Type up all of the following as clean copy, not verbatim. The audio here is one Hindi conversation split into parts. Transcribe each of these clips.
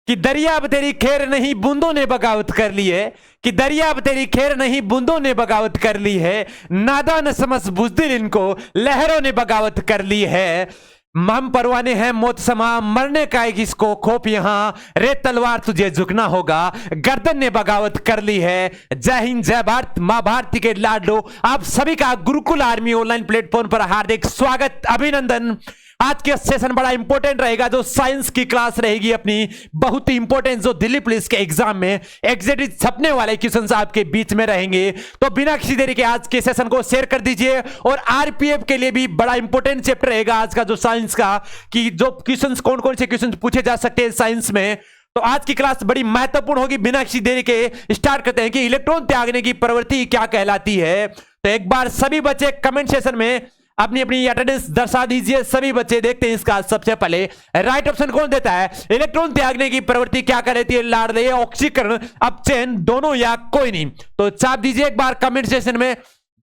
कि दरिया अब तेरी खैर नहीं बूंदों ने बगावत कर ली है, कि दरिया अब तेरी खैर नहीं बूंदों ने बगावत कर ली है, नादान समझ बुज़दिल इनको लहरों ने बगावत कर ली है। हम परवाने हैं मौत समा, मरने का एक इसको खोप यहां, रे तलवार तुझे झुकना होगा, गर्दन ने बगावत कर ली है। जय हिंद, जय भारत, मां भारती के लाडलो। आप सभी का गुरुकुल आर्मी ऑनलाइन प्लेटफॉर्म पर हार्दिक स्वागत, अभिनंदन। आज के सेशन बड़ा इंपॉर्टेंट रहेगा, जो साइंस की क्लास रहेगी अपनी, बहुत ही इंपॉर्टेंट, जो दिल्ली पुलिस के एग्जाम में एग्जैक्टली छपने वाले क्वेश्चंस आपके बीच में रहेंगे। तो बिना किसी देरी के आज के सेशन को शेयर कर दीजिए। और आरपीएफ के लिए भी बड़ा इंपॉर्टेंट चैप्टर रहेगा आज का, जो साइंस का, कि जो क्वेश्चंस कौन कौन से क्वेश्चंस पूछे जा सकते हैं साइंस में। तो आज की क्लास बड़ी महत्वपूर्ण होगी। बिना किसी देरी के स्टार्ट करते हैं कि इलेक्ट्रॉन त्यागने की प्रवृत्ति क्या कहलाती है। तो एक बार सभी बच्चे कमेंट सेशन में अपनी अपनी अटेंडेंस दर्शा दीजिए। सभी बच्चे देखते हैं इसका सबसे पहले राइट ऑप्शन कौन देता है। इलेक्ट्रॉन त्यागने की प्रवृत्ति क्या कहलाती है। लाड़ले, ऑक्सीकरण, अपचयन, दोनों या कोई नहीं। तो चाप दीजिए एक बार कमेंट सेशन में।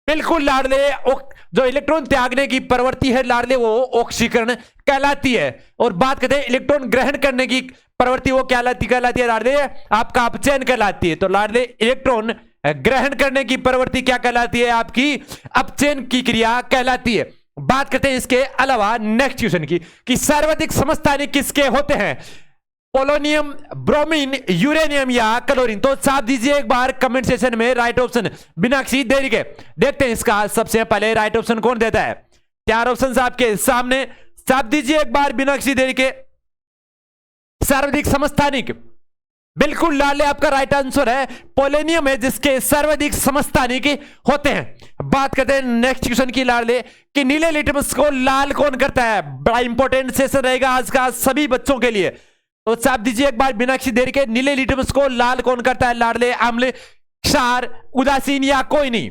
बिल्कुल लाड़ले, जो इलेक्ट्रॉन त्यागने की प्रवृत्ति है लाड़ले, वो ऑक्सीकरण कहलाती है। और बात करते हैं इलेक्ट्रॉन ग्रहण करने की प्रवृत्ति, वो कहलाती है लाड़ले, आपका अपचयन कहलाती है। तो लाड़ले इलेक्ट्रॉन ग्रहण करने की प्रवृत्ति क्या कहलाती है, आपकी अपचयन की क्रिया कहलाती है। बात करते हैं इसके अलावा नेक्स्ट क्वेश्चन की, कि सर्वाधिक समस्थानिक किसके होते हैं। पोलोनियम, ब्रोमीन, यूरेनियम या क्लोरीन। तो छाप दीजिए एक बार कमेंट सेशन में राइट ऑप्शन बिना किसी देरी के। देखते हैं इसका सबसे पहले राइट ऑप्शन कौन देता है। 4 ऑप्शन आपके सामने, छाप दीजिए एक बार बिना किसी देरी के। सर्वाधिक समस्थानिक, बिल्कुल लाले आपका राइट आंसर है। पोलोनियम है जिसके सर्वाधिक समस्थानिक होते हैं। बात करते हैं नेक्स्ट क्वेश्चन की लाले, कि नीले लिटमस को लाल कौन करता है। बड़ा इंपॉर्टेंट सेशन रहेगा आज का सभी बच्चों के लिए। तो छाप दीजिए एक बार बिना किसी देरी के, नीले लिटमस को लाल कौन करता है। लाडले, अम्ल, क्षार, उदासीन या कोई नहीं।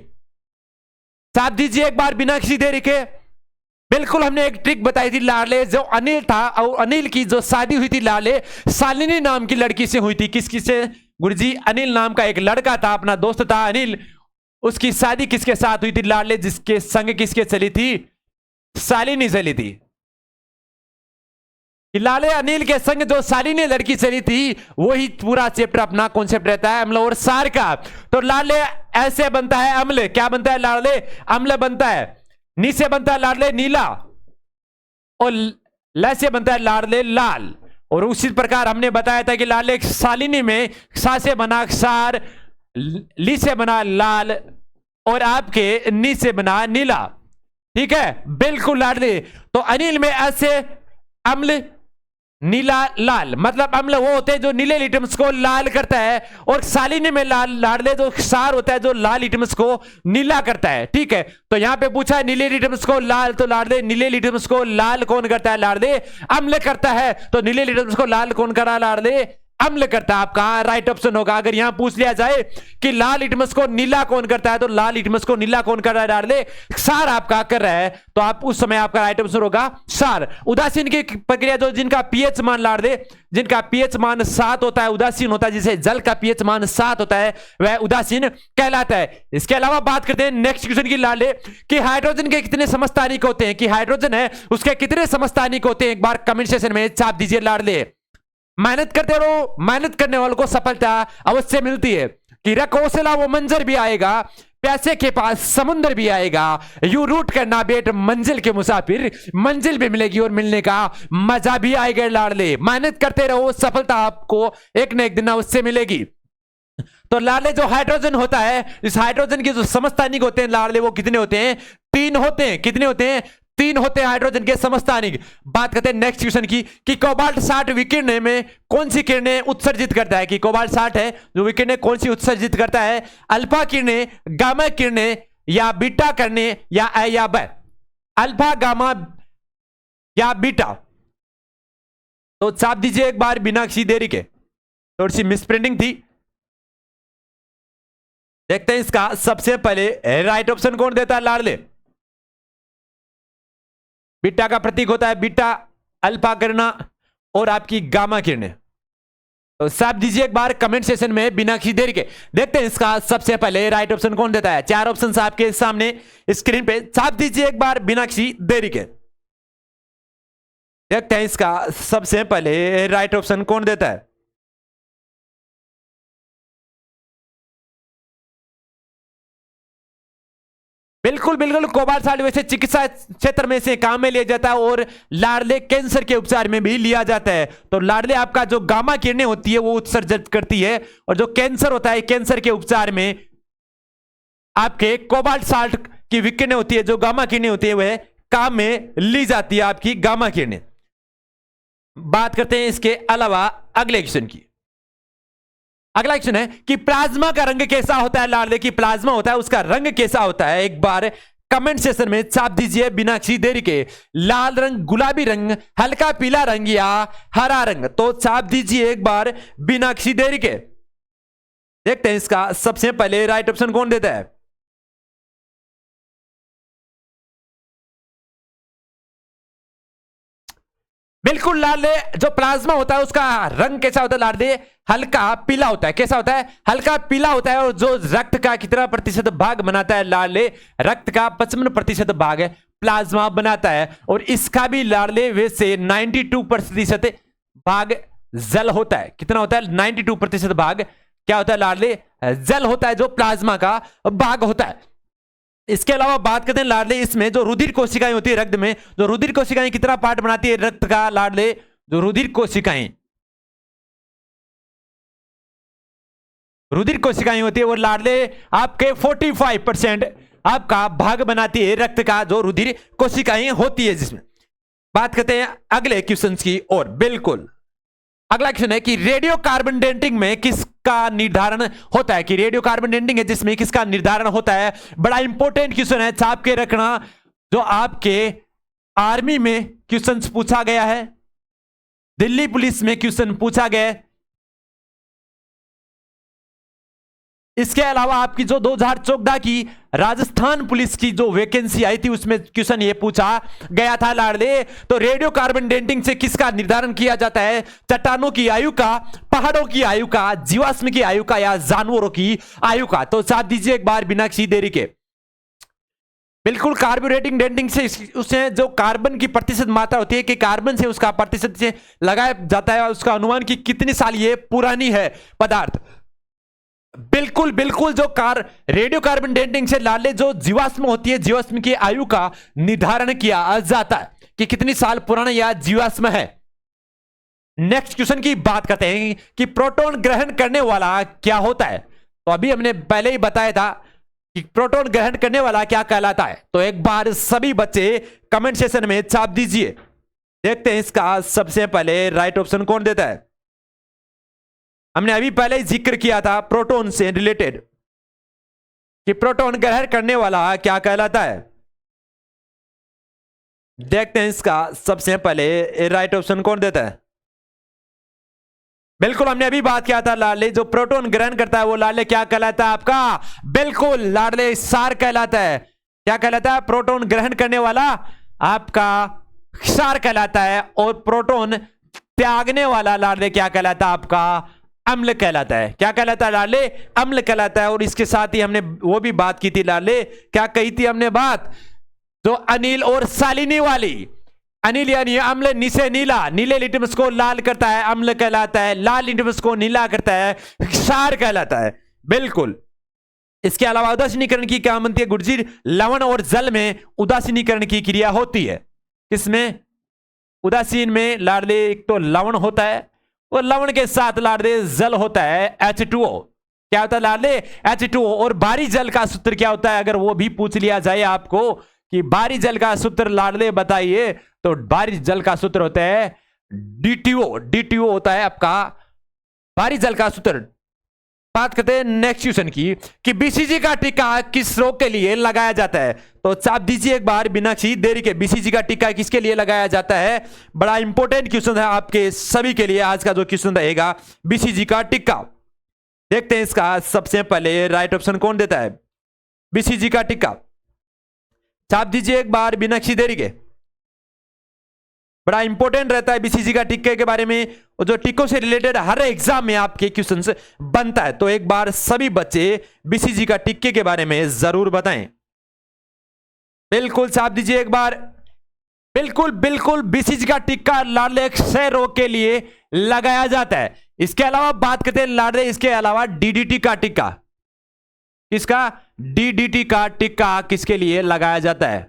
छाप दीजिए एक बार बिना किसी देरी के। बिल्कुल हमने एक ट्रिक बताई थी लाडले, जो अनिल था और अनिल की जो शादी हुई थी लाडले शालिनी नाम की लड़की से हुई थी। किसकी से गुरुजी। अनिल नाम का एक लड़का था, अपना दोस्त था अनिल, उसकी शादी किसके साथ हुई थी लाडले, जिसके संग किसके चली थी, शालिनी चली थी। लाले अनिल के संग जो शालिनी लड़की चली थी, वही पूरा चैप्टर अपना कॉन्सेप्ट रहता है अम्ल और सार का। तो लाडले ऐसे बनता है अम्ल, क्या बनता है लाडले, अम्ल बनता है। नी से बनता है लाडले नीला, और ल से बनता है लाडले लाल। और उसी प्रकार हमने बताया था कि लाडले शालिनी में सा से बना क्षार, ली से बना लाल, और आपके नी से बना नीला। ठीक है, बिल्कुल लाडले। तो अनिल में ऐसे अम्ल, नीला, लाल, मतलब अम्ल वो होते हैं जो नीले लिटमस को लाल करता है, और शालिनी में लाडले जो क्षार होता है जो लाल लिटमस को नीला करता है। ठीक है, तो यहां पे पूछा है नीले लिटमस को लाल, तो लाडले नीले लिटमस को लाल कौन करता है, लाडले अम्ल करता है। तो नीले लिटमस को लाल कौन करा, लाडले अम्ल करता है। आपका राइट ऑप्शन होगा। अगर यहां पूछ लिया जाए कि लाल लिटमस को नीला कौन करता है, तो लाल लिटमस को नीला कौन कर रहा है, लाडले क्षार आपका कर रहा है। तो आप उस समय आपका राइट ऑप्शन होगा क्षार। उदासीन की प्रक्रिया, जो जिनका पीएच मान लाडले, जिनका पीएच मान 7 होता है, उदासीन होता है, जिसे जल का पीएच मान 7 होता है, वह उदासीन कहलाता है। इसके अलावा बात करते हैं नेक्स्ट क्वेश्चन की लाडले, कि हाइड्रोजन के कितने समस्थानिक होते हैं, कि हाइड्रोजन है उसके कितने समस्थानिक होते हैं। एक बार कमेंट सेशन में छाप दीजिए लाडले। मेहनत करते रहो, मेहनत करने वालों को सफलता अवश्य मिलती है। कि रखोसला वो मंजर भी आएगा, प्यासे के पास समुंदर भी आएगा, यू रूट करना बेट मंजिल के मुसाफिर, मंजिल भी मिलेगी और मिलने का मजा भी आएगा लाडले। मेहनत करते रहो, सफलता आपको एक न एक दिन अवश्य मिलेगी। तो लाडले जो हाइड्रोजन होता है, इस हाइड्रोजन के जो समस्थानिक होते हैं लाडले, वो कितने होते हैं, 3 होते हैं। कितने होते हैं, 3 होते हैं हाइड्रोजन के समस्थानिक। बात करते हैं नेक्स्ट क्वेश्चन की, कि कोबाल्ट 60 विकिरण में कौन सी किरणें उत्सर्जित करता है। कि कोबाल्ट 60 है जो विकिरणें कौन सी उत्सर्जित करता है। अल्फा किरणें, गामा किरणें, या बीटा किरणें, या ए या ब। अल्फा, गामा या बीटा। तो छाप दीजिए एक बार बिना किसी देरी के। थोड़ी सी मिसप्रिंटिंग थी। देखते हैं इसका सबसे पहले राइट ऑप्शन कौन देता है लाडले। बीटा का प्रतीक होता है बीटा, अल्फा किरणा और आपकी गामा किरणें। तो साफ दीजिए एक बार कमेंट सेशन में बिना किसी देरी के। देखते हैं इसका सबसे पहले राइट ऑप्शन कौन देता है। 4 ऑप्शन आपके सामने स्क्रीन पे, साफ दीजिए एक बार बिना किसी देरी के। देखते हैं इसका सबसे पहले राइट ऑप्शन कौन देता है। बिल्कुल बिल्कुल कोबाल्ट साल्ट वैसे चिकित्सा क्षेत्र में से काम में लिया जाता है और लाडले कैंसर के उपचार में भी लिया जाता है। तो लाडले आपका जो गामा किरणें होती है वो उत्सर्जित करती है और जो कैंसर होता है कैंसर के उपचार में आपके कोबाल्ट साल्ट की विकिरणें होती है, जो गामा किरणें होती है वह काम में ली जाती है आपकी गामा किरणें। बात करते हैं इसके अलावा अगले क्वेश्चन की। अगला क्वेश्चन है कि प्लाज्मा का रंग कैसा होता है। लाडले की प्लाज्मा होता है उसका रंग कैसा होता है, एक बार कमेंट सेक्शन में छाप दीजिए बिना किसी देरी के। लाल रंग, गुलाबी रंग, हल्का पीला रंग या हरा रंग, तो छाप दीजिए एक बार बिना किसी देरी के। देखते हैं इसका सबसे पहले राइट ऑप्शन कौन देता है। बिल्कुल लाडले जो प्लाज्मा होता है उसका रंग कैसा होता है लाडले, हल्का पीला होता है। कैसा होता है, हल्का पीला होता है। और जो रक्त का कितना प्रतिशत भाग बनाता है लाडले, रक्त का 55% भाग प्लाज्मा बनाता है। और इसका भी लाडले वैसे 92% भाग जल होता है। कितना होता है, 92% भाग क्या होता है लाडले, जल होता है, जो प्लाज्मा का भाग होता है। इसके अलावा बात करते हैं लाडले इसमें जो रुधिर कोशिकाएं होती है रक्त में, जो रुधिर कोशिकाएं कितना पार्ट बनाती है रक्त का लाडले, जो रुधिर कोशिकाएं होती है वो लाडले आपके 45% आपका भाग बनाती है रक्त का, जो रुधिर कोशिकाएं होती है जिसमें। बात करते हैं अगले क्वेश्चन की और। बिल्कुल अगला क्वेश्चन है कि रेडियो कार्बन डेटिंग में किसका निर्धारण होता है, कि रेडियो कार्बन डेटिंग है जिसमें किसका निर्धारण होता है। बड़ा इंपॉर्टेंट क्वेश्चन है, छाप के रखना, जो आपके आर्मी में क्वेश्चन पूछा गया है, दिल्ली पुलिस में क्वेश्चन पूछा गया है। इसके अलावा आपकी जो 2014 की राजस्थान पुलिस की जो वैकेंसी आई थी उसमें क्वेश्चन ये पूछा गया था लाडले। तो रेडियो कार्बन डेटिंग से किसका निर्धारण किया जाता है, चट्टानों की आयु का, पहाड़ों की आयु का, जीवाश्म की आयु का या जानवरों की आयु का। तो साथ दीजिए एक बार बिना किसी देरी के। बिल्कुल कार्बोरेटिंग डेटिंग से उससे जो कार्बन की प्रतिशत मात्रा होती है कि कार्बन से उसका प्रतिशत से लगाया जाता है उसका अनुमान की कितनी साल ये पुरानी है पदार्थ। बिल्कुल बिल्कुल जो रेडियो कार्बन डेटिंग से लाडले जो जीवाश्म होती है, जीवाश्म की आयु का निर्धारण किया जाता है कि कितनी साल पुराना यह जीवाश्म है। नेक्स्ट क्वेश्चन की बात करते हैं कि प्रोटॉन ग्रहण करने वाला क्या होता है। तो अभी हमने पहले ही बताया था कि प्रोटॉन ग्रहण करने वाला क्या कहलाता है। तो एक बार सभी बच्चे कमेंट सेक्शन में छाप दीजिए। देखते हैं इसका सबसे पहले राइट ऑप्शन कौन देता है। हमने अभी पहले ही जिक्र किया था प्रोटॉन से रिलेटेड कि प्रोटॉन ग्रहण करने वाला क्या कहलाता है। देखते हैं इसका सबसे पहले राइट ऑप्शन कौन देता है। बिल्कुल हमने अभी बात किया था लाडले जो प्रोटॉन ग्रहण करता है वो लाडले क्या कहलाता है आपका, बिल्कुल लाडले क्षार कहलाता है। क्या कहलाता है, प्रोटॉन ग्रहण करने वाला आपका क्षार कहलाता है। और प्रोटॉन त्यागने वाला लाडले क्या कहलाता है आपका, अम्ल कहलाता है। क्या कहलाता है लाडले, अम्ल कहलाता है। और इसके साथ ही हमने वो भी बात की थी लाडले, क्या कही थी हमने बात, जो अनिल और शालिनी वाली। अनिल यानी अम्ल, नीचे नीला, नीले लिटमस को लाल करता है अम्ल कहलाता है, लाल लिटमस को नीला करता है क्षार कहलाता है। बिल्कुल इसके अलावा उदासीनीकरण की क्या बनती है गुरुजी, लवण और जल में उदासीनीकरण की क्रिया होती है। किसमें, उदासीन में लाडले एक तो लवण होता है और लवण के साथ लाडले जल होता है H2O। क्या होता है लाडले, H2O। और भारी जल का सूत्र क्या होता है, अगर वो भी पूछ लिया जाए आपको कि भारी जल का सूत्र लाडले बताइए, तो भारी जल का सूत्र होता है DTO। DTO होता है आपका भारी जल का सूत्र। बात करते हैं नेक्स्ट क्वेश्चन की कि BCG का टीका किस रोग के लिए लगाया जाता है। तो छाप दीजिए एक बार बिना किसी देरी के, BCG का टीका किसके लिए लगाया जाता है। बड़ा इंपॉर्टेंट क्वेश्चन है आपके सभी के लिए आज का जो क्वेश्चन रहेगा, BCG का टीका। देखते हैं इसका सबसे पहले राइट ऑप्शन कौन देता है, BCG का टीका। छाप दीजिए एक बार बिना किसी देरी के। बड़ा इंपॉर्टेंट रहता है BCG का टीके के बारे में, और जो टीकों से रिलेटेड हर एग्जाम में आपके क्वेश्चंस बनता है। तो एक बार सभी बच्चे BCG का टीके के बारे में जरूर बताएं। बिल्कुल छाप दीजिए एक बार। बिल्कुल बिल्कुल BCG का टीका लाडले क्षय रोग के लिए लगाया जाता है। इसके अलावा बात करते हैं लाडले, इसके अलावा DDT का टीका, किसका, डीडीटी का टिक्का किसके लिए लगाया जाता है?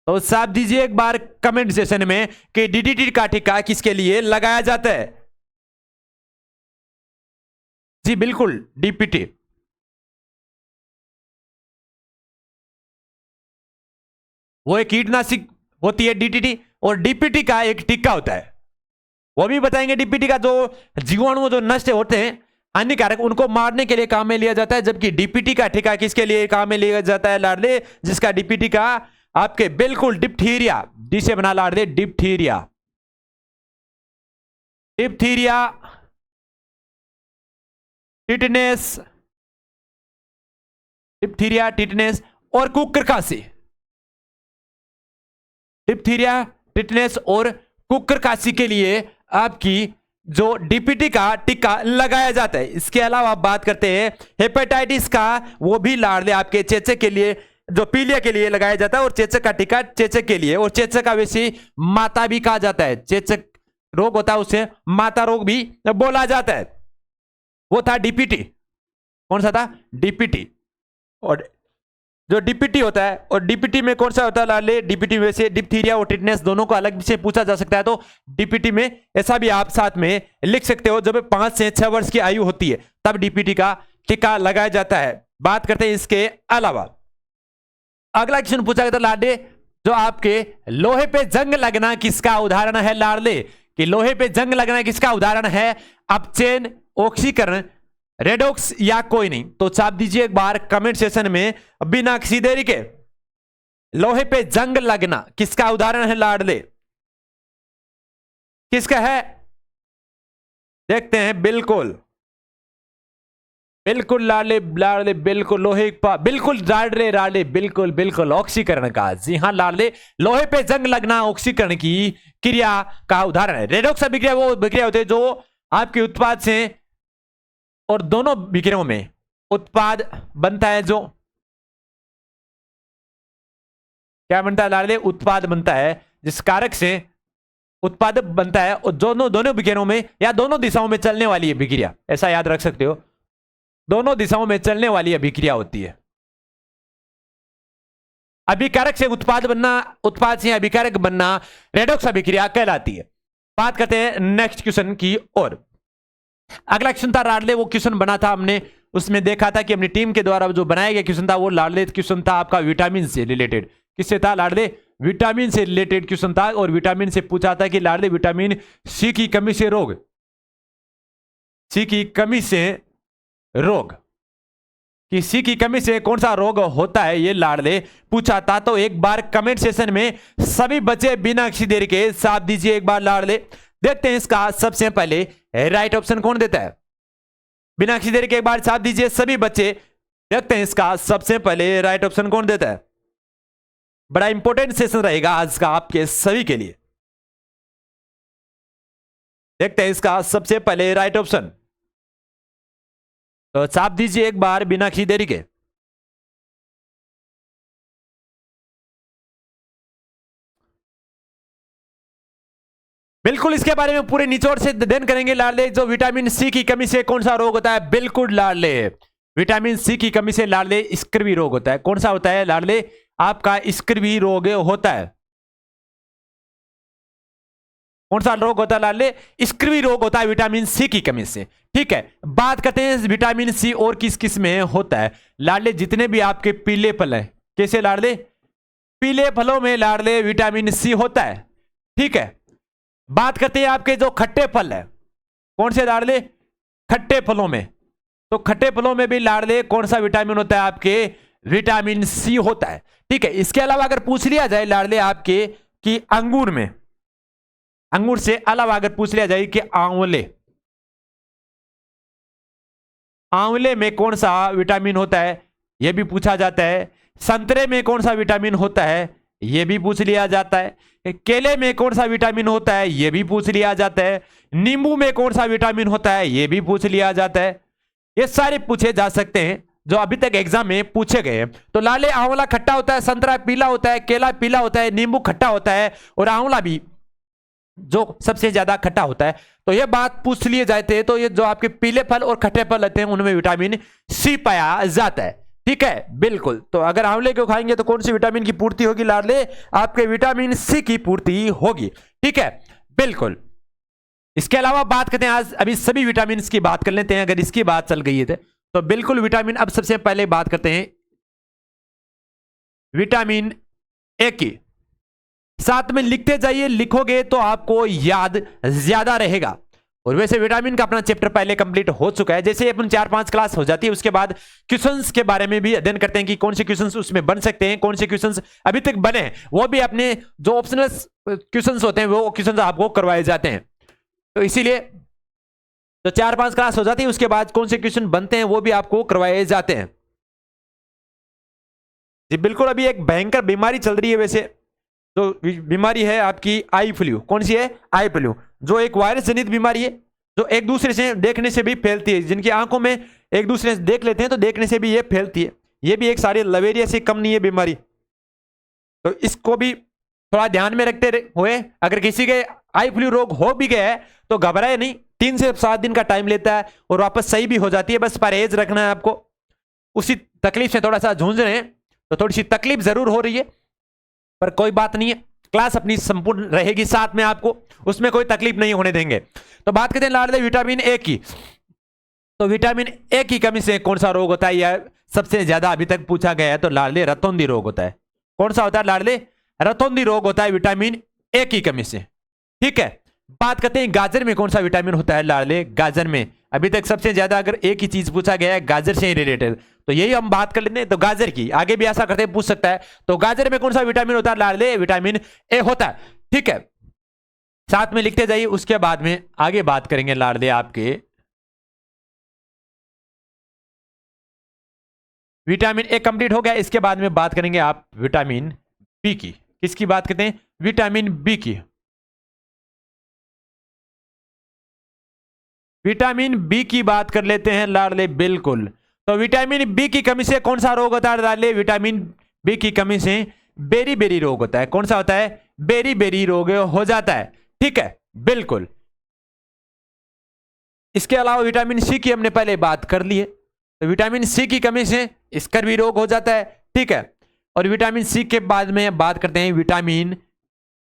तो साफ दीजिए एक बार कमेंट सेशन में कि डीडीटी का टिक्का किसके लिए लगाया जाता है? जी बिल्कुल, डीपीटी। वो एक कीटनाशक होती है डीडीटी, और डीपीटी का एक टिक्का होता है, वो भी बताएंगे। डीपीटी का जो जीवाणु जो नष्ट होते हैं हानिकारक, उनको मारने के लिए काम में लिया जाता है, जबकि डीपीटी का टिक्का किसके लिए काम में लिया जाता है लाडले? जिसका डीपीटी का आपके बिल्कुल डिप्थीरिया, डी से बना लाडले, diphtheria, diphtheria, tetanus, diphtheria, tetanus और कुकर खांसी। डिप्थीरिया, टिटनेस और कुकर खांसी के लिए आपकी जो डीपीटी का टिक्का लगाया जाता है। इसके अलावा आप बात करते हैं हेपेटाइटिस का, वो भी लाडले आपके चेचक के लिए, जो पीलिया के लिए लगाया जाता है, और चेचक का टिक्का चेचक के लिए, और चेचक का वैसे माता भी कहा जाता है, चेचक रोग होता है उसे माता रोग भी बोला जाता है। वो था डीपीटी। कौन सा था? डीपीटी। और जो डीपीटी होता है, और डीपीटी में कौन सा होता है लाडले? डीपीटी में से डिप्थीरिया और टिटनेस दोनों को अलग से पूछा जा सकता है, तो डीपीटी में ऐसा भी आप साथ में लिख सकते हो, जब 5 से 6 वर्ष की आयु होती है तब डीपीटी का टीका लगाया जाता है। बात करते हैं इसके अलावा। अगला क्वेश्चन पूछा गया था लाडले, जो आपके लोहे पे जंग लगना किसका उदाहरण है लाडले? कि लोहे पे जंग लगना किसका उदाहरण है? अपचयन, ऑक्सीकरण, रेडॉक्स या कोई नहीं? तो छाप दीजिए एक बार कमेंट सेशन में बिना किसी देरी के। लोहे पे जंग लगना किसका उदाहरण है लाडले? किसका है? देखते हैं। बिल्कुल बिल्कुल लाडले, लाडले बिल्कुल लोहे का, बिल्कुल लाडले, लाडले बिल्कुल बिल्कुल ऑक्सीकरण का। जी हाँ लाडले, लोहे पे जंग लगना ऑक्सीकरण की क्रिया का उदाहरण है। रेडॉक्स अभिक्रिया वो अभिक्रिया होते हैं जो आपके उत्पाद से, और दोनों विक्रियाओं में उत्पाद बनता है, जो क्या बनता है लाडले? उत्पाद बनता है, जिस कारक से उत्पाद बनता है, और दोनों विक्रियाओं में या दोनों दिशाओं में चलने वाली है विक्रिया, ऐसा याद रख सकते हो, दोनों दिशाओं में चलने वाली अभिक्रिया होती है। अभिकारक से उत्पाद बनना, उत्पाद से अभिकारक बनना रेडॉक्स अभिक्रिया कहलाती है। बात करते हैं नेक्स्ट क्वेश्चन की ओर। अगला क्वेश्चन था लाडले, वो क्वेश्चन बना था हमने, उसमें देखा था कि अपनी टीम के द्वारा जो बनाया गया क्वेश्चन था, वो लाडले क्वेश्चन था आपका विटामिन से रिलेटेड। किससे था लाडले? विटामिन से रिलेटेड क्वेश्चन था, और विटामिन से पूछा था कि लाडले विटामिन सी की कमी से रोग, सी की कमी से रोग, किसी की कमी से कौन सा रोग होता है, ये लाडले पूछा था। तो एक बार कमेंट सेशन में सभी बच्चे बिना किसी देरी के साथ दीजिए एक बार लाडले। देखते हैं इसका सबसे पहले राइट ऑप्शन कौन देता है? बिना किसी देरी के एक बार साथ दीजिए सभी बच्चे। देखते हैं इसका सबसे पहले राइट ऑप्शन कौन देता है। बड़ा इंपॉर्टेंट सेशन रहेगा आज का आपके सभी के लिए। देखते हैं इसका सबसे पहले राइट ऑप्शन, तो छाप दीजिए एक बार बिना किसी देरी के। बिल्कुल इसके बारे में पूरे निचोड़ से अध्ययन करेंगे लाडले। जो विटामिन सी की कमी से कौन सा रोग होता है? बिल्कुल लाडले, विटामिन सी की कमी से लाडले स्कर्वी रोग होता है। कौन सा होता है लाडले? आपका स्कर्वी रोग होता है। कौन सा रोग होता है लाडले? स्कर्वी रोग होता है विटामिन सी की कमी से। ठीक है, बात करते हैं विटामिन सी और किस किस में होता है लाडले। जितने भी आपके पीले फल हैं, कैसे लाडले? पीले फलों में लाडले विटामिन सी होता है। ठीक है, बात करते हैं आपके जो खट्टे फल है, कौन से लाडले? खट्टे फलों में। तो खट्टे फलों में भी लाडले कौन सा विटामिन होता है? आपके विटामिन सी होता है। ठीक है, इसके अलावा अगर पूछ लिया जाए लाडले आपके कि अंगूर में, अंगूर से अलावा अगर पूछ लिया जाए कि आंवले, आंवले में कौन सा विटामिन होता है, यह भी पूछा जाता है। संतरे में कौन सा विटामिन होता है, यह भी पूछ लिया जाता है। केले में कौन सा विटामिन होता है, यह भी पूछ लिया जाता है। नींबू में कौन सा विटामिन होता है, यह भी पूछ लिया जाता है। ये सारे पूछे जा सकते हैं जो अभी तक एग्जाम में पूछे गए हैं। तो लाले आंवला खट्टा होता है, संतरा पीला होता है, केला पीला होता है, नींबू खट्टा होता है, और आंवला भी जो सबसे ज्यादा खट्टा होता है। तो ये बात पूछ लिए जाते हैं, तो ये जो आपके पीले फल और खट्टे फल रहते हैं उनमें विटामिन सी पाया जाता है। ठीक है, बिल्कुल। तो अगर आंवले को खाएंगे तो कौन सी विटामिन की पूर्ति होगी लाडले? आपके विटामिन सी की पूर्ति होगी। ठीक है, बिल्कुल। इसके अलावा बात करते हैं, आज अभी सभी विटामिन की बात कर लेते हैं। अगर इसकी बात चल गई है तो बिल्कुल विटामिन, अब सबसे पहले बात करते हैं विटामिन ए की। साथ में लिखते जाइए, लिखोगे तो आपको याद ज्यादा रहेगा। और वैसे विटामिन का अपना चैप्टर पहले कंप्लीट हो चुका है। जैसे अपन 4-5 क्लास हो जाती है उसके बाद क्वेश्चंस के बारे में भी अध्ययन करते हैं कि कौन से क्वेश्चंस उसमें बन सकते हैं, कौन से क्वेश्चंस अभी तक बने हैं, वो भी अपने जो ऑप्शनल क्वेश्चंस होते हैं वो क्वेश्चंस आपको करवाए जाते हैं। तो इसीलिए तो 4-5 क्लास हो जाती है, उसके बाद कौन से क्वेश्चन बनते हैं वो भी आपको करवाए जाते हैं। जी बिल्कुल। अभी एक भयंकर बीमारी चल रही है, वैसे तो बीमारी है आपकी आई फ्लू। कौन सी है? आई फ्लू, जो एक वायरस जनित बीमारी है, जो एक दूसरे से देखने से भी फैलती है। जिनकी आंखों में एक दूसरे से देख लेते हैं तो देखने से भी ये फैलती है। ये भी एक सारी लवेरिया से कम नहीं है बीमारी। तो इसको भी थोड़ा ध्यान में रखते हुए, अगर किसी के आई फ्लू रोग हो भी गया है तो घबराए नहीं, 3 से 7 दिन का टाइम लेता है और वापस सही भी हो जाती है। बस परहेज रखना है आपको। उसी तकलीफ से थोड़ा सा जूझ रहे हैं तो थोड़ी सी तकलीफ जरूर हो रही है, पर कोई बात नहीं है, क्लास अपनी संपूर्ण रहेगी साथ में, आपको उसमें कोई तकलीफ नहीं होने देंगे। तो बात करते हैं लाडले विटामिन ए की। तो विटामिन ए की कमी से कौन सा रोग होता है? यह सबसे ज्यादा अभी तक पूछा गया है। तो लाडले रतौंधी रोग होता है। कौन सा होता है लाडले? रतौंधी रोग होता है विटामिन ए की कमी से। ठीक है, बात करते हैं गाजर में कौन सा विटामिन होता है लाडले? गाजर में अभी तक सबसे ज्यादा अगर एक ही चीज पूछा गया है गाजर से ही रिलेटेड, तो यही हम बात कर लेते हैं। तो गाजर की आगे भी ऐसा करते हैं, पूछ सकता है। तो गाजर में कौन सा विटामिन होता है लाडले? विटामिन ए होता है। ठीक है, साथ में लिखते जाइए, उसके बाद में आगे बात करेंगे लाडले आपके विटामिन ए कंप्लीट हो गया। इसके बाद में बात करेंगे आप विटामिन बी की। किसकी बात करते हैं? विटामिन बी की। विटामिन बी की बात कर लेते हैं लाडले, बिल्कुल। तो विटामिन बी की कमी से कौन सा रोग होता है लाडले? विटामिन बी की कमी से बेरी बेरी रोग होता है। कौन सा होता है? बेरी बेरी रोग हो जाता है। ठीक है, बिल्कुल। इसके अलावा विटामिन सी की हमने पहले बात कर ली है। तो विटामिन सी की कमी से स्कर्वी रोग हो जाता है। ठीक है, और विटामिन सी के बाद में बात करते हैं विटामिन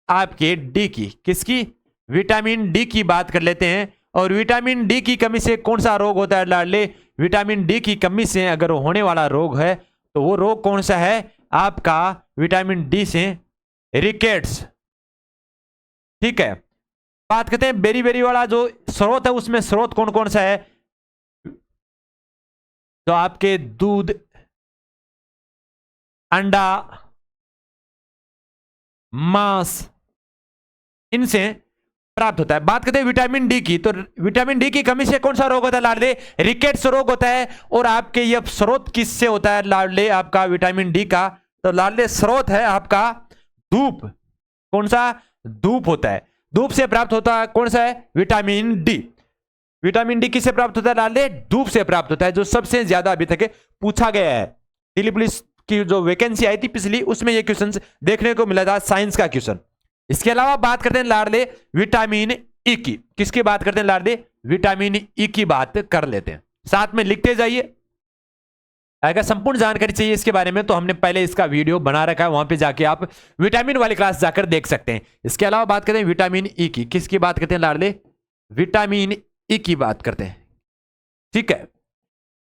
आपके डी की। किसकी? विटामिन डी की बात कर लेते हैं। और विटामिन डी की कमी से कौन सा रोग होता है लाडले? विटामिन डी की कमी से अगर होने वाला रोग है तो वो रोग कौन सा है आपका? विटामिन डी से रिकेट्स। ठीक है, बात करते हैं बेरी बेरी वाला जो स्रोत है, उसमें स्रोत कौन कौन सा है? तो आपके दूध, अंडा, मांस, इनसे प्राप्त होता है। बात करते हैं विटामिन डी की। तो विटामिन डी की कमी से कौन सा रोग होता है लाडले? रिकेट्स रोग होता है। और आपके ये स्रोत किससे होता है लाडले? आपका विटामिन डी का। तो लाडले स्रोत है आपका धूप। कौन सा? धूप होता है। धूप से प्राप्त होता है कौन सा है? Vitamin D. विटामिन डी किससे प्राप्त होता है लाडले? धूप से प्राप्त होता है, जो सबसे ज्यादा अभी तक पूछा गया है। दिल्ली पुलिस की जो वैकेंसी आई थी पिछली, उसमें ये क्वेश्चन देखने को मिला था, साइंस का क्वेश्चन। इसके अलावा बात करते हैं लाडले विटामिन ई की। किसकी बात करते हैं लाडले? विटामिन ई की बात कर लेते हैं। साथ में लिखते जाइए। अगर संपूर्ण जानकारी चाहिए इसके बारे में तो हमने पहले इसका वीडियो बना रखा है, वहां पे जाके आप विटामिन वाली क्लास जाकर देख सकते हैं। इसके अलावा बात करते हैं विटामिन ई की। किसकी बात करते हैं लाडले? विटामिन ई की बात करते हैं। ठीक है,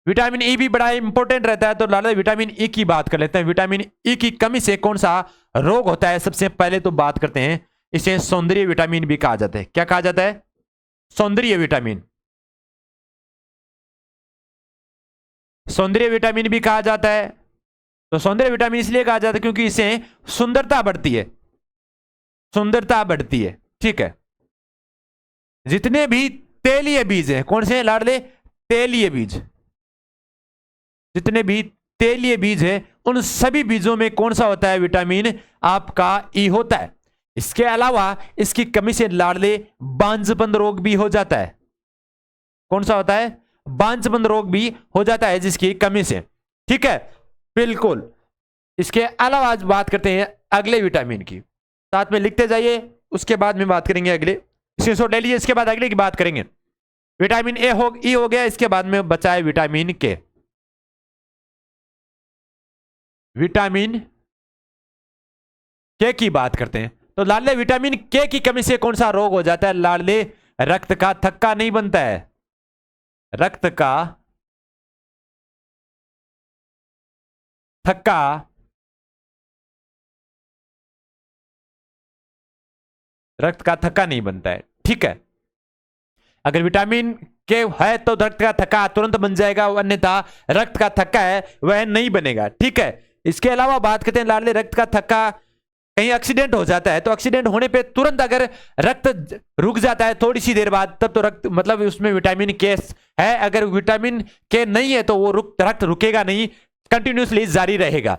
विटामिन ई भी बड़ा इंपॉर्टेंट रहता है। तो लाडले विटामिन ई की बात कर लेते हैं। विटामिन ई की कमी से कौन सा रोग होता है? सबसे पहले तो बात करते हैं, इसे सौंदर्य विटामिन भी कहा जाता है। क्या कहा जाता है? सौंदर्य विटामिन। सौंदर्य विटामिन भी कहा जाता है। तो सौंदर्य विटामिन इसलिए कहा जाता है क्योंकि इससे सुंदरता बढ़ती है। सुंदरता बढ़ती है। ठीक है, जितने भी तेलीय बीज हैं, कौन से हैं लाडले? तेलीय बीज। जितने भी तेलीय बीज है उन सभी बीजों में कौन सा होता है? विटामिन आपका ई होता है। इसके अलावा इसकी कमी से लाडले बांझपन रोग भी हो जाता है। कौन सा होता है? बांझपन रोग भी हो जाता है जिसकी कमी से। ठीक है, बिल्कुल। इसके अलावा आज बात करते हैं अगले विटामिन की। साथ में लिखते जाइए, उसके बाद में बात करेंगे अगले। स्क्रीनशॉट ले लीजिए, इसके बाद अगले की बात करेंगे। विटामिन ए हो ई हो गया। इसके बाद में बचा है विटामिन के। विटामिन के की बात करते हैं, तो लाडले विटामिन के की कमी से कौन सा रोग हो जाता है लाडले? रक्त का थक्का नहीं बनता है। रक्त का थक्का रक्त का थक्का नहीं बनता है। ठीक है, अगर विटामिन के है तो रक्त का थक्का तुरंत बन जाएगा, अन्यथा रक्त का थक्का है वह नहीं बनेगा। ठीक है, इसके अलावा बात करते हैं लाडले रक्त का थक्का, कहीं एक्सीडेंट हो जाता है तो एक्सीडेंट होने पे तुरंत अगर रक्त रुक जाता है थोड़ी सी देर बाद, तब तो रक्त मतलब उसमें विटामिन के है। अगर विटामिन के नहीं है तो वो रक्त रुकेगा नहीं, कंटिन्यूसली जारी रहेगा।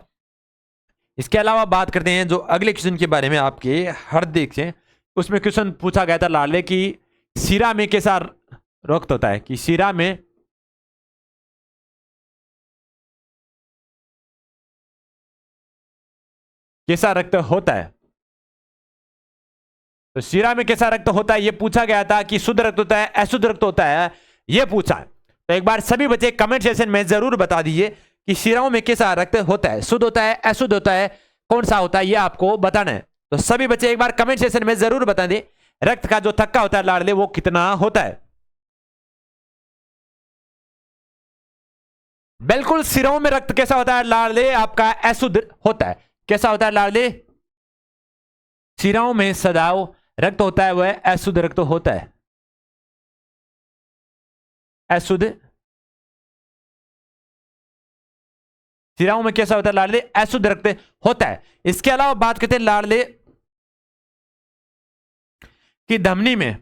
इसके अलावा बात करते हैं जो अगले क्वेश्चन के बारे में, आपके हृदय से उसमें क्वेश्चन पूछा गया था लाडले की सीरा में कैसा रक्त होता है, कि सीरा में कैसा रक्त होता है। तो सीरा में कैसा रक्त होता है यह पूछा गया था, कि शुद्ध रक्त होता है अशुद्ध रक्त होता है, यह पूछा है। तो एक बार सभी बच्चे कमेंट सेक्शन में जरूर बता दीजिए कि सीराओं में कैसा रक्त होता है, शुद्ध होता है अशुद्ध होता है, कौन सा होता है, यह आपको बताना है। तो सभी बच्चे एक बार कमेंट सेक्शन में जरूर बता दें रक्त का जो थक्का होता है लाडले वो कितना होता है। बिल्कुल, सिरों में रक्त कैसा होता है लाडले? आपका अशुद्ध होता है। कैसा होता है लाडले? सिरों में सदैव रक्त होता है वह अशुद्ध रक्त होता है। अशुद्ध सिराओं में कैसा होता है लाडले? अशुद्ध रक्त होता है। इसके अलावा बात करते हैं लाडले की धमनी में,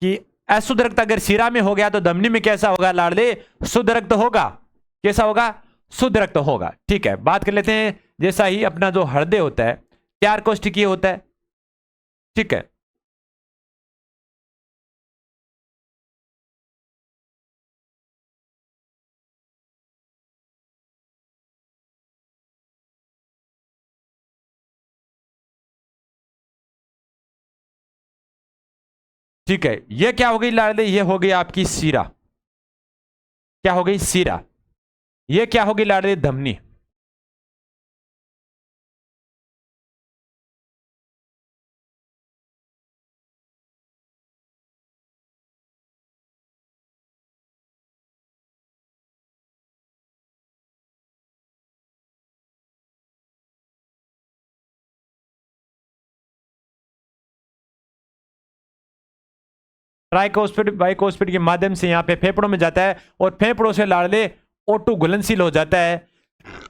कि अशुद्ध रक्त अगर सिरा में हो गया तो धमनी में कैसा होगा लाडले? शुद्ध रक्त होगा। कैसा होगा? शुद्ध रक्त होगा। ठीक है, बात कर लेते हैं जैसा ही अपना जो हृदय होता है 4 कोशिकीय होता है। ठीक है, ठीक है, ये क्या हो गई लाडले? ये हो गई आपकी सीरा। क्या हो गई? सीरा। ये क्या होगी लाडले? धमनी। ट्राइकोस्पिड बाइकोस्पिड के माध्यम से यहाँ पे फेफड़ों में जाता है, और फेफड़ों से लाडले O2 घुलनशील हो जाता है,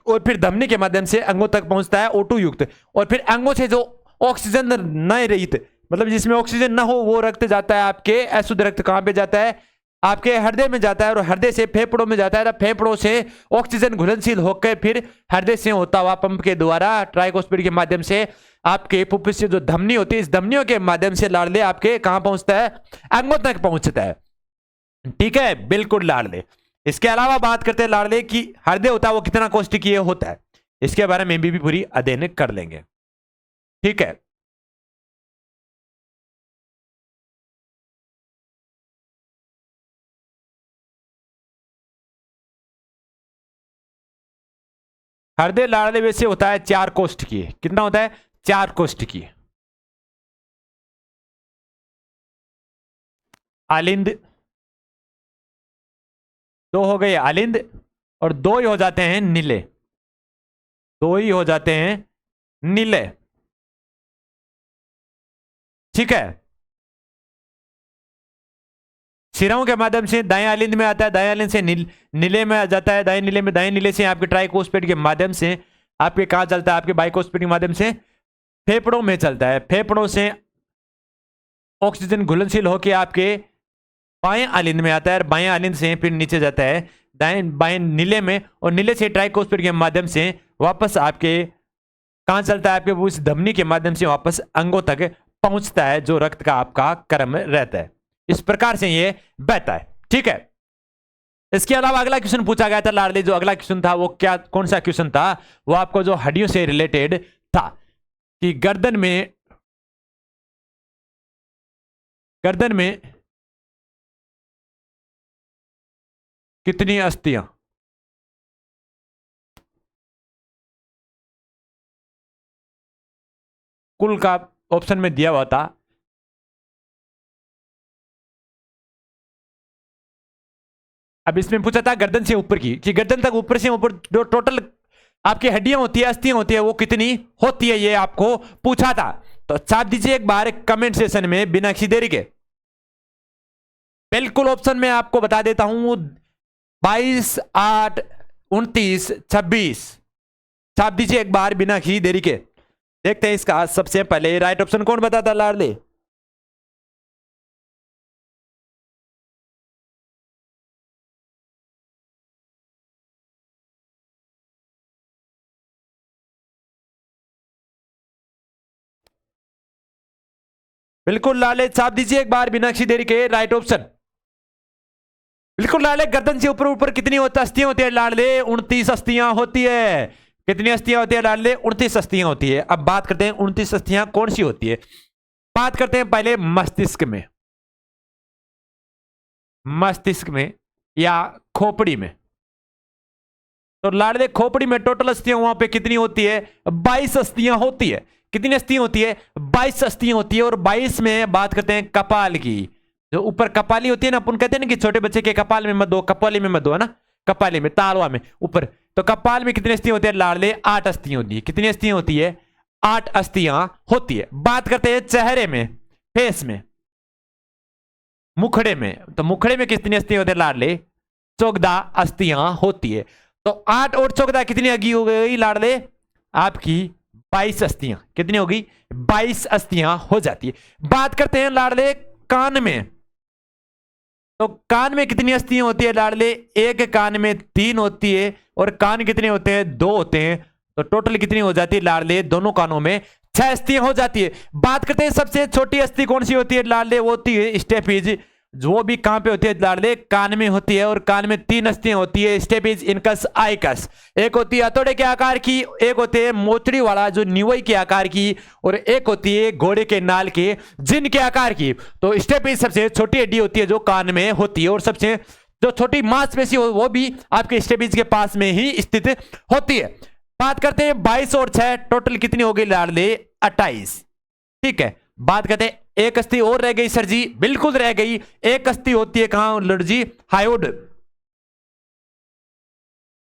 और फिर धमनी के माध्यम से अंगों तक पहुंचता है O2 युक्त, और फिर अंगों से जो ऑक्सीजन न रहित, मतलब जिसमें ऑक्सीजन ना हो, वो रक्त जाता है आपके अशुद्ध रक्त कहां पे जाता है? आपके हृदय में जाता है, और हृदय से फेफड़ों में जाता है। फेफड़ों से ऑक्सीजन घुलनशील होकर फिर हृदय से होता हुआ पंप के द्वारा ट्राइकोस्पिड के माध्यम से आपके फुफ्फुस से जो धमनी होती है, इस धमनियों के माध्यम से लाडले आपके कहां पहुंचता है? अंगों तक पहुंचता है। ठीक है, बिल्कुल लाडले। इसके अलावा बात करते हैं लाडले की हृदय होता है वो कितना कोशिकीय होता है, इसके बारे में भी पूरी अध्ययन कर लेंगे। ठीक है, हृदय लाडले वैसे होता है 4 कोशिकीय। कितना होता है? 4 कोशिकीय। आलिंद, 2 हो गए आलिंद, और 2 ही हो जाते हैं नीले। 2 ही हो जाते हैं नीले। ठीक है, सिराओं के माध्यम से दाएं आलिंद में आता है, दाएं आलिंद से नीले में आ जाता है, दाएं नीले में, दाएं नीले से आपके ट्राइकोस्पेड के माध्यम से आपके कहां चलता है? आपके बाइकोस्पेड के माध्यम से फेफड़ों में चलता है। फेफड़ों से ऑक्सीजन घुलनशील होकर आपके बाएं आलिंद में आता है, और बाएं आलिंद से फिर नीचे जाता है दाएं बाएं नीले में, और नीले से ट्राइकोस्पिड के माध्यम से वापस आपके कहां चलता है? आपके उस धमनी के माध्यम से वापस अंगों तक पहुंचता है, जो रक्त का आपका क्रम रहता है। इस प्रकार से ये बहता है। ठीक है, इसके अलावा अगला क्वेश्चन पूछा गया था लाडले, जो अगला क्वेश्चन था वो क्या, कौन सा क्वेश्चन था? वो आपको जो हड्डियों से रिलेटेड था, कि गर्दन में कितनी अस्थियां कुल का ऑप्शन में दिया हुआ था। अब इसमें पूछा था गर्दन से ऊपर की, कि गर्दन तक ऊपर से ऊपर जो टोटल आपकी हड्डियां होती है, अस्थियां होती है, वो कितनी होती है, ये आपको पूछा था। तो छाप दीजिए एक बार कमेंट सेशन में बिना किसी देरी के। बिल्कुल ऑप्शन में आपको बता देता हूं, 22, 8, 29, 26। छाप दीजिए एक बार बिना किसी देरी के। देखते हैं इसका सबसे पहले राइट ऑप्शन कौन बताता लाडले। बिल्कुल लाले, छाप दीजिए एक बार बिना किसी देरी के राइट ऑप्शन। बिल्कुल लाले, गर्दन से ऊपर ऊपर कितनी अस्थियां होती है लाडले? 29 अस्थियां होती है। कितनी अस्थियां होती है लाडले? 29 अस्थियां होती है। अब बात करते हैं 29 अस्थियां कौन सी होती है। बात करते हैं पहले मस्तिष्क में, मस्तिष्क में या खोपड़ी में। तो लाडले खोपड़ी में टोटल अस्थियां वहां पे कितनी होती है? 22 अस्थियां होती है। कितनी अस्थियां होती है? 22 अस्थियां होती है। और 22 में बात करते हैं कपाल की, जो ऊपर कपाली होती है ना, अपन कहते हैं ना कि छोटे बच्चे के कपाल में मत दो, कपाली में मत दो, है ना, कपाली में, तालवा में ऊपर। तो कपाल में कितनी अस्थियां होती है लाडले? 8 अस्थियां होती है। कितनी अस्थियां होती है? 8 अस्थियां होती है। बात करते हैं चेहरे में, फेस में, मुखड़े में। तो मुखड़े में कितनी अस्थियां होती है लाडले? 14 अस्थियां होती है। तो 8 और 14 कितनी हो गई लाडले? आपकी 22 अस्थियां। कितनी होगी? 22 अस्थियां हो जाती है। बात करते हैं लाडले कान में। तो कान में कितनी अस्थियां होती है लाडले? एक कान में 3 होती है। और कान कितने होते हैं? 2 होते हैं। तो टोटल कितनी हो जाती है लाडले? दोनों कानों में 6 अस्थियां हो जाती है। बात करते हैं सबसे छोटी अस्थि कौन सी होती है लाडले? वो होती है स्टेपीज। जो भी कहां पे होती है लाडले? कान में होती है। और कान में 3 अस्थियां होती है, स्टेपीज, इनकस, आइकस। एक होती है हथौड़े के आकार की, एक होती है मोचड़ी वाला जो निवई के आकार की, और एक होती है घोड़े के नाल के जिन के आकार की। तो स्टेपीज सबसे छोटी हड्डी होती है जो कान में होती है। और सबसे जो छोटी मांसपेशी हो वो भी आपके स्टेपीज के पास में ही स्थित होती है। बात करते हैं 22 और 6 टोटल कितनी हो गई लाडले? 28। ठीक है। बात करते हैं एक अस्थि और रह गई सर जी। बिल्कुल रह गई। एक अस्थि होती है कहां लड़ जी? हायोड।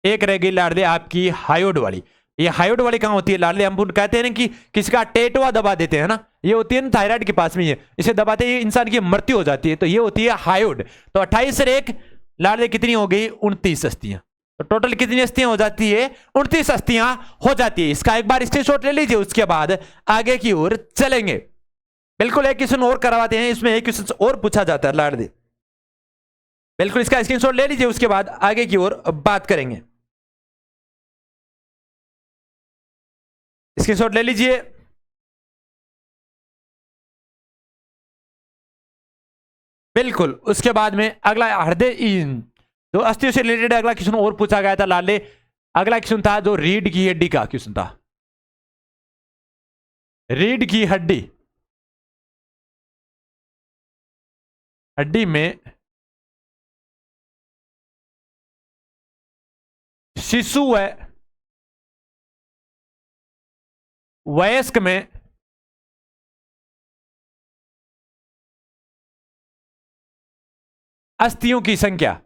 एक रह गई लाडले आपकी हायोड वाली। ये हायोड वाली कहां होती है लाडले? हम कहते हैं ना कि किसका टेटवा दबा देते हैं ना, ये होती है ना थायराइड के पास में, ये इसे दबाते ही इंसान की मृत्यु हो जाती है। तो ये होती है हायोड। तो 28 से एक लाडले कितनी हो गई? 29 अस्थियां। तो टोटल कितनी अस्थियां हो जाती है? 29 अस्थियां हो जाती है। इसका एक बार स्क्रीनशॉट ले लीजिए, उसके बाद आगे की ओर चलेंगे। बिल्कुल एक क्वेश्चन और करवाते हैं, इसमें एक क्वेश्चन और पूछा जाता है लाडले। बिल्कुल इसका स्क्रीनशॉट ले लीजिए, उसके बाद आगे की ओर बात करेंगे। स्क्रीनशॉट ले लीजिए। बिल्कुल उसके बाद में अगला हृदय जो अस्थियों से रिलेटेड अगला क्वेश्चन और पूछा गया था लाडले। अगला क्वेश्चन था जो रीढ़ की हड्डी का क्वेश्चन था। रीढ़ की हड्डी, हड्डी में शिशु है, वयस्क में अस्थियों की संख्या,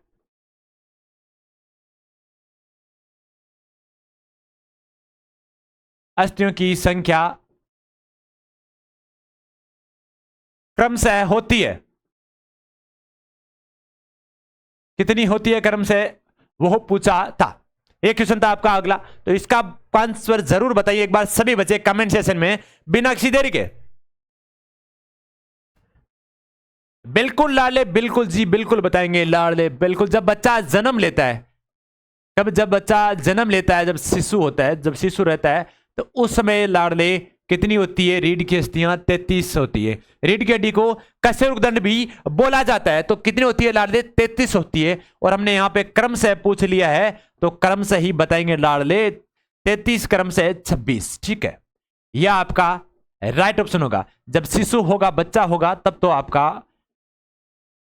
अस्थियों की संख्या क्रमशः होती है। कितनी होती है क्रमशः, वो पूछा था। एक क्वेश्चन था आपका अगला। तो इसका आंसर जरूर बताइए एक बार सभी बच्चे कमेंट सेशन में बिना किसी देरी के। बिल्कुल लाडले, बिल्कुल जी, बिल्कुल बताएंगे लाडले। बिल्कुल जब बच्चा जन्म लेता है, जब बच्चा जन्म लेता है, जब शिशु होता है, जब शिशु रहता है, तो उस समय लाडले कितनी होती है? रीढ़ की अस्थियां 33 होती है। रीढ़ की हड्डी को कशेरुकदंड भी बोला जाता है। तो कितनी होती है लाडले? 33 होती है। और हमने यहां पे क्रम से पूछ लिया है, तो क्रम से ही बताएंगे लाडले। 33 क्रम से 26। ठीक है, यह आपका राइट ऑप्शन होगा। जब शिशु होगा, बच्चा होगा, तब तो आपका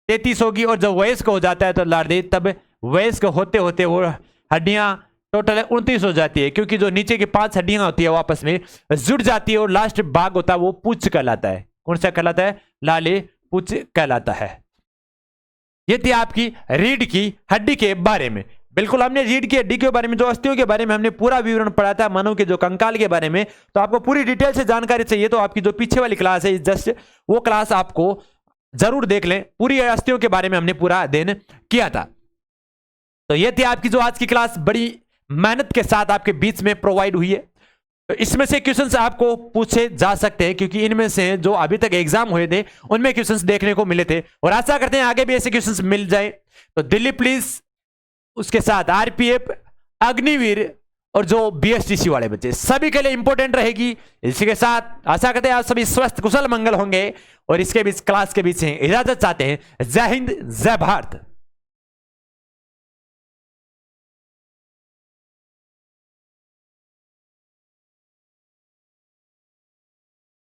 33 होगी। और जब वयस्क हो जाता है तो लाडले तब वयस्क होते होते वो हड्डियां टोटल है 29 हो जाती है, क्योंकि जो नीचे की 5 हड्डियां होती है वो आपस में जुड़ जाती है और लास्ट भाग होता है वो पुच्छ कहलाता है। कौन सा कहलाता है? लाले पुच्छ कहलाता है। ये थी आपकी रीढ़ की हड्डी के बारे में। बिल्कुल हमने रीढ़ की हड्डी के बारे में, जो अस्थियों के बारे में हमने पूरा विवरण पढ़ा था, मानव के जो कंकाल के बारे में। तो आपको पूरी डिटेल से जानकारी चाहिए तो आपकी जो पीछे वाली क्लास है जस्ट वो क्लास आपको जरूर देख लें। पूरी अस्थियों के बारे में हमने पूरा अध्ययन किया था। तो ये थी आपकी जो आज की क्लास, बड़ी मेहनत के साथ आपके बीच में प्रोवाइड हुई है। तो इसमें से क्वेश्चंस आपको पूछे जा सकते हैं, क्योंकि इनमें से जो अभी तक एग्जाम हुए थे उनमें क्वेश्चंस देखने को मिले थे, और आशा करते हैं आगे भी ऐसे क्वेश्चंस मिल जाए। तो दिल्ली पुलिस, उसके साथ आरपीएफ, अग्निवीर और जो बीएसटीसी वाले बच्चे, सभी के लिए इंपॉर्टेंट रहेगी। इसी के साथ आशा करते हैं आप सभी स्वस्थ कुशल मंगल होंगे, और इसके बीच क्लास के बीच इजाजत चाहते हैं। जय हिंद, जय भारत।